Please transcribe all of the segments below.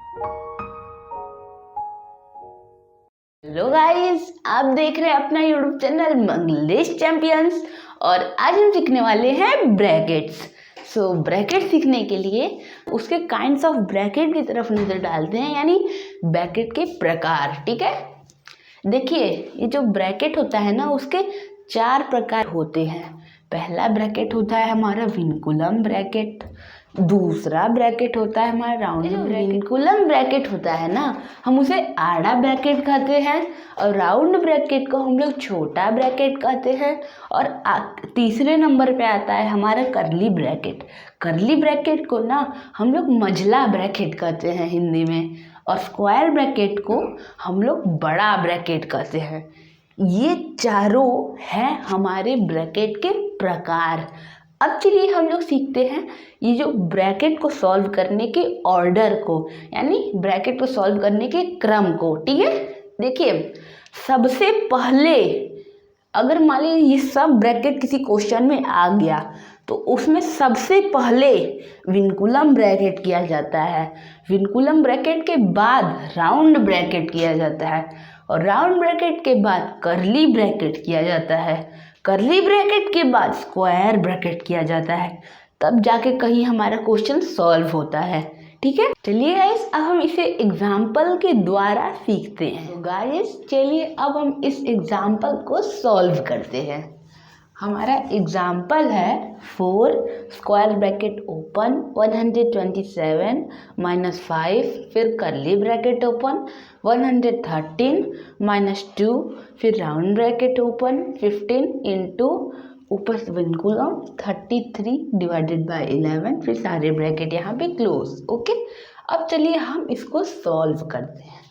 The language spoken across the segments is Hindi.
हेलो गाइस, आप देख रहे हैं अपना यूट्यूब चैनल मंगलेश चैंपियंस और आज हम सीखने वाले हैं ब्रैकेट्स। ब्रैकेट सीखने के लिए उसके काइंड्स ऑफ ब्रैकेट की तरफ नज़र डालते हैं, यानी ब्रैकेट के प्रकार। ठीक है, देखिए ये जो ब्रैकेट होता है ना, उसके 4 प्रकार होते हैं। पहला ब्रैकेट होता है हमारा विनकुलम ब्रैकेट, दूसरा ब्रैकेट होता है हमारा राउंड ब्रैकेट। विनकुलम ब्रैकेट होता है ना, हम उसे आड़ा ब्रैकेट कहते हैं, और राउंड ब्रैकेट को हम लोग छोटा ब्रैकेट कहते हैं। और तीसरे नंबर पे आता है हमारा करली ब्रैकेट। करली ब्रैकेट को ना हम लोग मझला ब्रैकेट कहते हैं हिंदी में, और स्क्वायर ब्रैकेट को हम लोग बड़ा ब्रैकेट कहते हैं। ये चारों हैं हमारे ब्रैकेट के प्रकार। अब चलिए हम लोग सीखते हैं ये जो ब्रैकेट को सॉल्व करने के ऑर्डर को, यानी ब्रैकेट को सॉल्व करने के क्रम को। ठीक है, देखिए सबसे पहले अगर मान लीजिए ये सब ब्रैकेट किसी क्वेश्चन में आ गया तो उसमें सबसे पहले विनकुलम ब्रैकेट किया जाता है। विनकुलम ब्रैकेट के बाद राउंड ब्रैकेट किया जाता है, और राउंड ब्रैकेट के बाद करली ब्रैकेट किया जाता है। करली ब्रैकेट के बाद स्क्वायर ब्रैकेट किया जाता है, तब जाके कहीं हमारा क्वेश्चन सॉल्व होता है। ठीक है, चलिए गाइस अब हम इसे एग्जाम्पल के द्वारा सीखते हैं। तो गाइस चलिए अब हम इस एग्जाम्पल को सॉल्व करते हैं। हमारा एग्जाम्पल है 4 स्क्वायर ब्रैकेट ओपन 127 माइनस 5, फिर करली ब्रैकेट ओपन 113 माइनस 2, फिर राउंड ब्रैकेट ओपन 15 इंटू ऊपर से विनकुलम 33 डिवाइडेड बाय 11, फिर सारे ब्रैकेट यहाँ पे क्लोज। ओके, अब चलिए हम इसको सॉल्व करते हैं।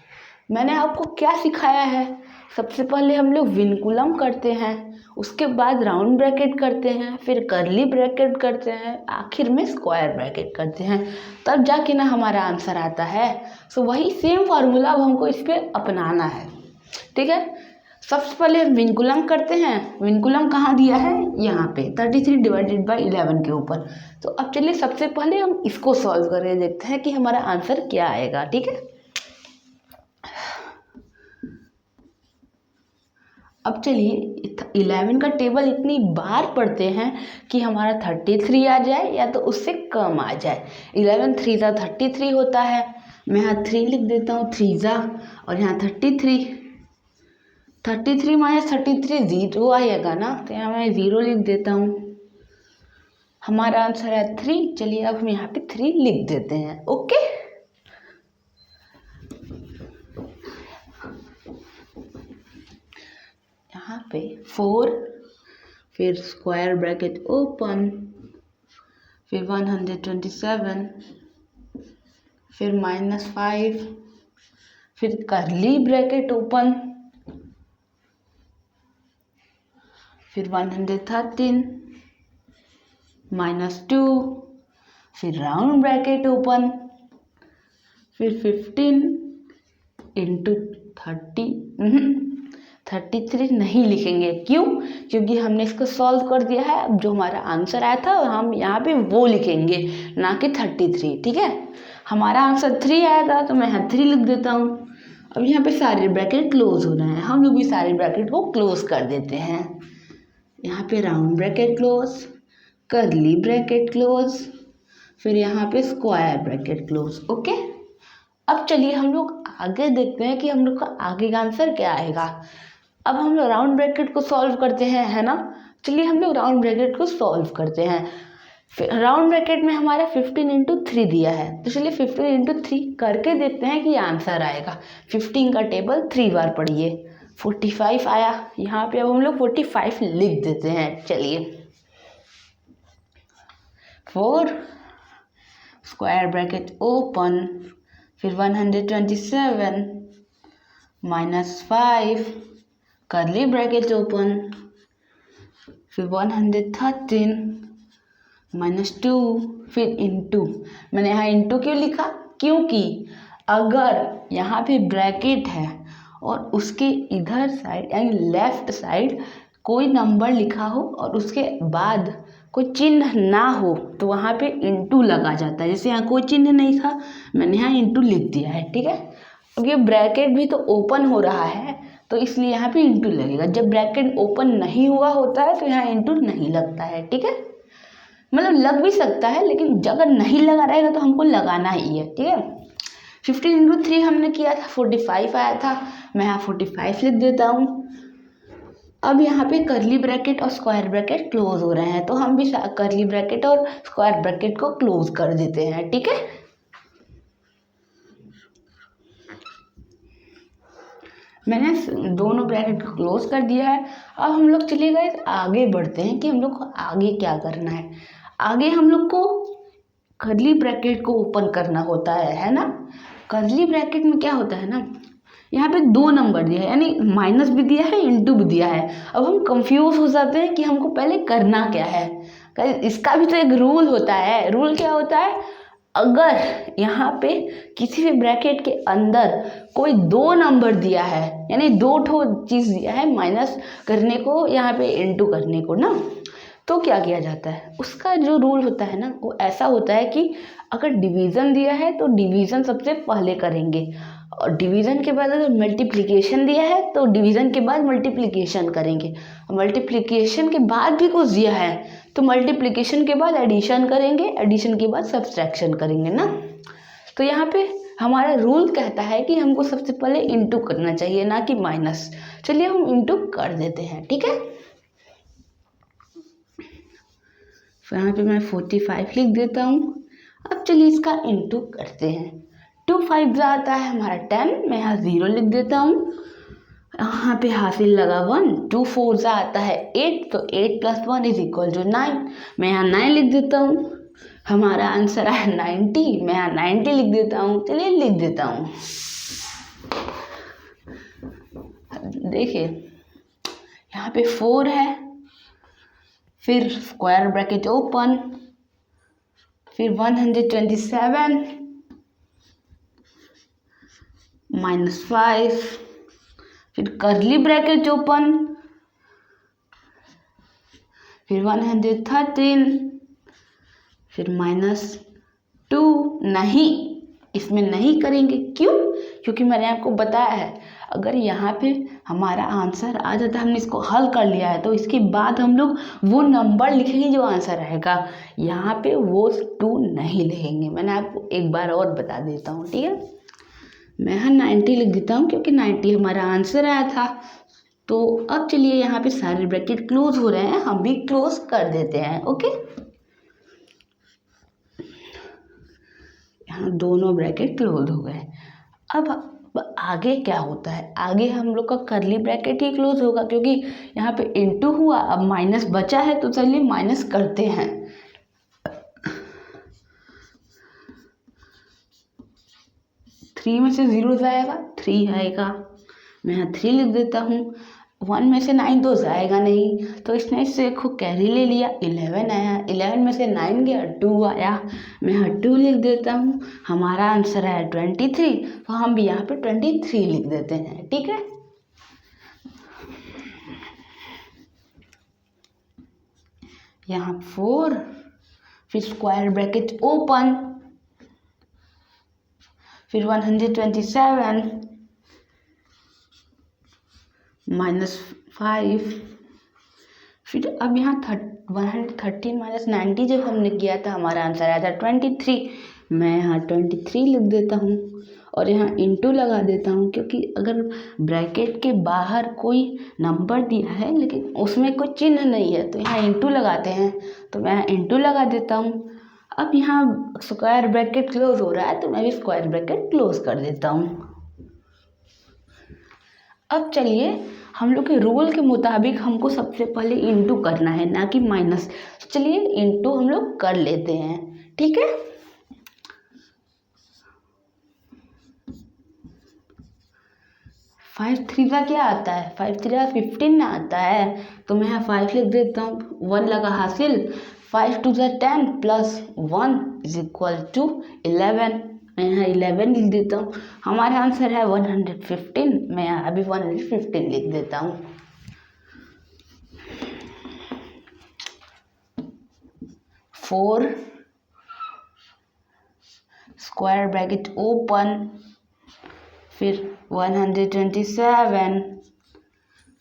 मैंने आपको क्या सिखाया है, सबसे पहले हम लोग विनकुलम करते हैं, उसके बाद राउंड ब्रैकेट करते हैं, फिर करली ब्रैकेट करते हैं, आखिर में स्क्वायर ब्रैकेट करते हैं, तब जाके ना हमारा आंसर आता है। वही सेम फार्मूला अब हमको इस पर अपनाना है। ठीक है, सबसे पहले विनकुलम करते हैं। विनकुलम कहाँ दिया है, यहाँ पे 33 डिवाइडेड बाय 11 के ऊपर। तो अब चलिए सबसे पहले हम इसको सॉल्व करके देखते हैं कि हमारा आंसर क्या आएगा। ठीक है, अब चलिए 11 का टेबल इतनी बार पढ़ते हैं कि हमारा 33 आ जाए या तो उससे कम आ जाए। 11 3 33 होता है, मैं यहाँ 3 लिख देता हूँ, 3 और यहाँ 33 माइनस 33 0 आएगा ना, तो यहाँ मैं 0 लिख देता हूँ। हमारा आंसर है 3। चलिए अब हम यहाँ पे 3 लिख देते हैं। ओके, यहाँ पे 4, फिर स्क्वायर ब्रैकेट ओपन, फिर 127, फिर माइनस 5, फिर करली ब्रैकेट ओपन, फिर 113 माइनस 2, फिर राउंड ब्रैकेट ओपन, फिर 15 इंटू 33 नहीं लिखेंगे। क्यों? क्योंकि हमने इसको सॉल्व कर दिया है। अब जो हमारा आंसर आया था हम यहाँ पे वो लिखेंगे, ना कि 33। ठीक है, हमारा आंसर 3 आया था तो मैं यहाँ 3 लिख देता हूँ। अब यहाँ पे सारे ब्रैकेट क्लोज हो रहे हैं, हम लोग भी सारे ब्रैकेट को क्लोज कर देते हैं। यहाँ पे राउंड ब्रैकेट क्लोज, करली ब्रैकेट क्लोज, फिर यहाँ पे स्क्वायर ब्रैकेट क्लोज। ओके, अब चलिए हम लोग आगे देखते हैं कि हम लोग का आगे का आंसर क्या आएगा। अब हम लोग राउंड ब्रैकेट को सॉल्व करते हैं, है ना। चलिए हम लोग राउंड ब्रैकेट को सॉल्व करते हैं। राउंड ब्रैकेट में हमारा 15 इंटू 3 दिया है, तो चलिए 15 इंटू 3 करके देखते हैं कि आंसर आएगा। 15 का टेबल 3 बार पढ़िए, 45 आया। यहाँ पे अब हम लोग 45 लिख देते हैं। चलिए 4 स्क्वायर ब्रैकेट ओपन, फिर 127 माइनस 5, करली ब्रैकेट ओपन, फिर 113 माइनस 2, फिर इंटू। मैंने यहाँ इंटू क्यों लिखा? क्योंकि अगर यहाँ पे ब्रैकेट है और उसके इधर साइड यानी लेफ्ट साइड कोई नंबर लिखा हो और उसके बाद कोई चिन्ह ना हो तो वहाँ पे इंटू लगा जाता है। जैसे यहाँ कोई चिन्ह नहीं था, मैंने यहाँ इंटू लिख दिया है, ठीक है। अब ये ब्रैकेट भी तो ओपन हो रहा है तो इसलिए यहाँ पे इंटू लगेगा। जब ब्रैकेट ओपन नहीं हुआ होता है तो यहाँ इंटू नहीं लगता है, ठीक है। मतलब लग भी सकता है लेकिन अगर नहीं लगा रहेगा तो हमको लगाना ही है, ठीक है। 15 × 3 हमने किया था, 45 आया था। मैं यहाँ 45 लिख देता हूँ। अब यहाँ पे करली ब्रैकेट और स्क्वायर ब्रैकेट क्लोज हो रहे हैं तो हम भी करली ब्रैकेट और स्क्वायर ब्रैकेट को क्लोज कर देते हैं, ठीक है। मैंने दोनों ब्रैकेट को क्लोज कर दिया है। अब हम लोग चलिए गाइस आगे बढ़ते हैं कि हम लोग को आगे क्या करना है। आगे हम लोग को करली ब्रैकेट को ओपन करना होता है ना। करली ब्रैकेट में क्या होता है ना, यहाँ पे 2 नंबर दिया है, यानी माइनस भी दिया है, इंटू भी दिया है। अब हम कंफ्यूज हो जाते हैं कि हमको पहले करना क्या है। इसका भी तो एक रूल होता है। रूल क्या होता है, अगर यहाँ पे किसी भी ब्रैकेट के अंदर कोई 2 नंबर दिया है, यानी 2 ठो चीज़ दिया है, माइनस करने को यहाँ पे इंटू करने को ना, तो क्या किया जाता है, उसका जो रूल होता है ना वो ऐसा होता है कि अगर डिवीज़न दिया है तो डिवीज़न सबसे पहले करेंगे, और डिवीज़न के बाद अगर मल्टीप्लिकेशन दिया है तो डिवीज़न के बाद मल्टीप्लिकेशन करेंगे। मल्टीप्लिकेशन के बाद भी कुछ दिया है तो मल्टीप्लिकेशन के बाद एडिशन करेंगे, एडिशन के बाद सब्सट्रैक्शन करेंगे ना। तो यहाँ पे हमारा रूल कहता है कि हमको सबसे पहले इंटू करना चाहिए, ना कि माइनस। चलिए हम इंटू कर देते हैं, ठीक है। यहाँ पे मैं 45 लिख देता हूँ। अब चलिए इसका इंटू करते हैं। 2 5 आता है हमारा 10, मैं यहाँ 0 लिख देता हूँ। यहाँ पे हासिल लगा 1। 2 4 आता है 8, तो 8 + 1 = 9, मैं यहाँ 9 लिख देता हूँ। हमारा आंसर है 90, मैं यहाँ 90 लिख देता हूँ। चलिए लिख देता हूँ। देखिए यहाँ पे 4 है, फिर स्क्वायर ब्रैकेट ओपन, फिर 127 -5, फिर करली ब्रैकेट ओपन, फिर 113, फिर -2। नहीं, इसमें नहीं करेंगे। क्यों? क्योंकि मैंने आपको बताया है अगर यहाँ पे हमारा आंसर आ जाता है, हमने इसको हल कर लिया है, तो इसके बाद हम लोग वो नंबर लिखेंगे जो आंसर रहेगा। यहाँ पे वो 2 नहीं लिखेंगे। मैंने आपको एक बार और बता देता हूँ, ठीक है। मैं यहाँ 90 लिख देता हूँ क्योंकि 90 हमारा आंसर आया था। तो अब चलिए यहाँ पे सारे ब्रैकेट क्लोज हो रहे हैं, हम भी क्लोज कर देते हैं, ओके। यहाँ दोनों ब्रैकेट क्लोज हो गए। अब आगे क्या होता है, आगे हम लोग का करली ब्रैकेट ही क्लोज होगा क्योंकि यहाँ पे इंटू हुआ, अब माइनस बचा है तो चलिए माइनस करते हैं। 3 में से 0 जाएगा, 3 आएगा, मैं यहाँ 3 लिख देता हूँ। 1 में से 9 तो जाएगा नहीं, तो इसने इससे देखो कैरी ले लिया, 11 आया। 11 में से 9 गया, 2 आया, मैं यहाँ 2 लिख देता हूँ। हमारा आंसर है 23, तो हम भी यहाँ पे 23 लिख देते हैं, ठीक है। यहाँ 4, फिर स्क्वायर ब्रैकेट ओपन, फिर 127 -5, फिर अब यहाँ 113 - 90 जब हमने किया था हमारा आंसर आया था 23। मैं यहाँ 23 लिख देता हूँ और यहाँ इंटू लगा देता हूँ क्योंकि अगर ब्रैकेट के बाहर कोई नंबर दिया है लेकिन उसमें कोई चिन्ह नहीं है तो यहाँ इंटू लगाते हैं, तो मैं इंटू लगा देता हूँ। अब यहाँ स्क्वायर ब्रैकेट क्लोज हो रहा है तो मैं भी स्क्वायर ब्रैकेट क्लोज कर देता हूँ। अब चलिए हम लोग के रूल के मुताबिक हमको सबसे पहले इंटू करना है, ना कि माइनस। चलिए इंटू हम लोग कर लेते हैं, ठीक है। फाइव थ्री का क्या आता है, 5 3 15 ना आता है, तो मैं यहाँ 5 लिख देता हूँ। 1 लगा हासिल, 5 2 10 + 1 = 11, मैं यहाँ 11 लिख देता हूँ। हमारा आंसर है 115, मैं यहाँ अभी 115 लिख देता हूँ। 4 स्क्वायर ब्रैकेट ओपन, फिर 127,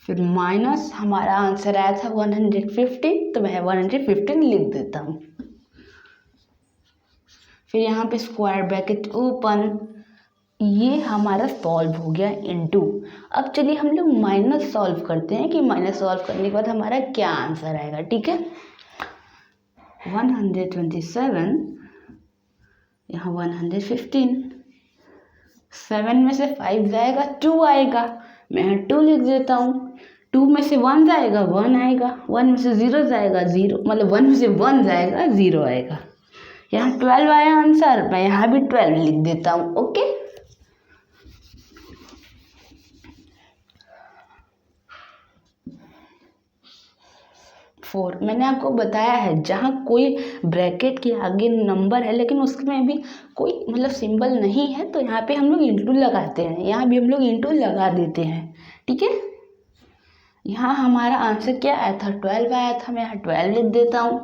फिर माइनस हमारा आंसर आया था 115, तो मैं 115 लिख देता हूँ। फिर यहाँ पे स्क्वायर ब्रैकेट ओपन, ये हमारा सॉल्व हो गया इनटू। अब चलिए हम लोग माइनस सॉल्व करते हैं कि माइनस सॉल्व करने के बाद हमारा क्या आंसर आएगा। ठीक है, 127 यहाँ 115, 7 में से 5 जाएगा 2 आएगा, मैं यहाँ 2 लिख देता हूँ। 2 में से 1 जाएगा 1 आएगा, 1 में से 0 जाएगा 0, मतलब 1 में से 1 जाएगा 0 आएगा। यहाँ 12 आया आंसर, मैं यहाँ भी 12 लिख देता हूँ। ओके, फोर मैंने आपको बताया है, जहाँ कोई ब्रैकेट के आगे नंबर है लेकिन उसमें भी कोई मतलब सिंबल नहीं है, तो यहाँ पे हम लोग इंटू लगाते हैं, यहाँ भी हम लोग इंटू लगा देते हैं। ठीक है, यहाँ हमारा आंसर क्या आया था, 12 आया था, मैं यहाँ 12 लिख देता हूँ।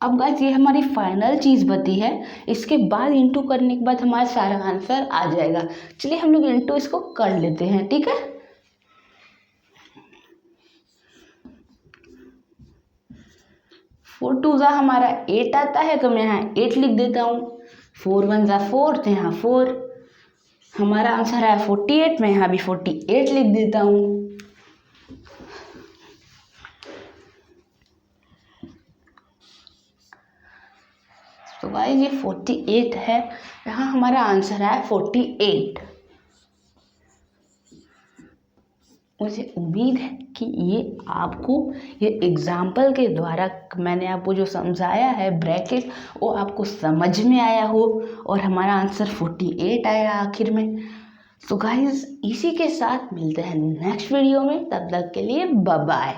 अब गाइस ये हमारी फाइनल चीज़ बची है, इसके बाद इंटू करने के बाद हमारा सारा आंसर आ जाएगा। चलिए हम लोग इंटू इसको कर लेते हैं। ठीक है, 4 2 जा हमारा 8 आता है, तो मैं यहाँ 8 लिख देता हूँ। 4 1 जा 4, तो यहाँ 4, हमारा आंसर है 48, मैं यहाँ भी 48 लिख देता हूँ। तो गाइस ये 48 है, यहाँ हमारा आंसर है 48। मुझे उम्मीद है कि ये आपको ये एग्जाम्पल के द्वारा मैंने आपको जो समझाया है ब्रैकेट, वो आपको समझ में आया हो और हमारा आंसर 48 आया आखिर में। तो गाइस इसी के साथ मिलते हैं नेक्स्ट वीडियो में, तब तक के लिए बाय बाय।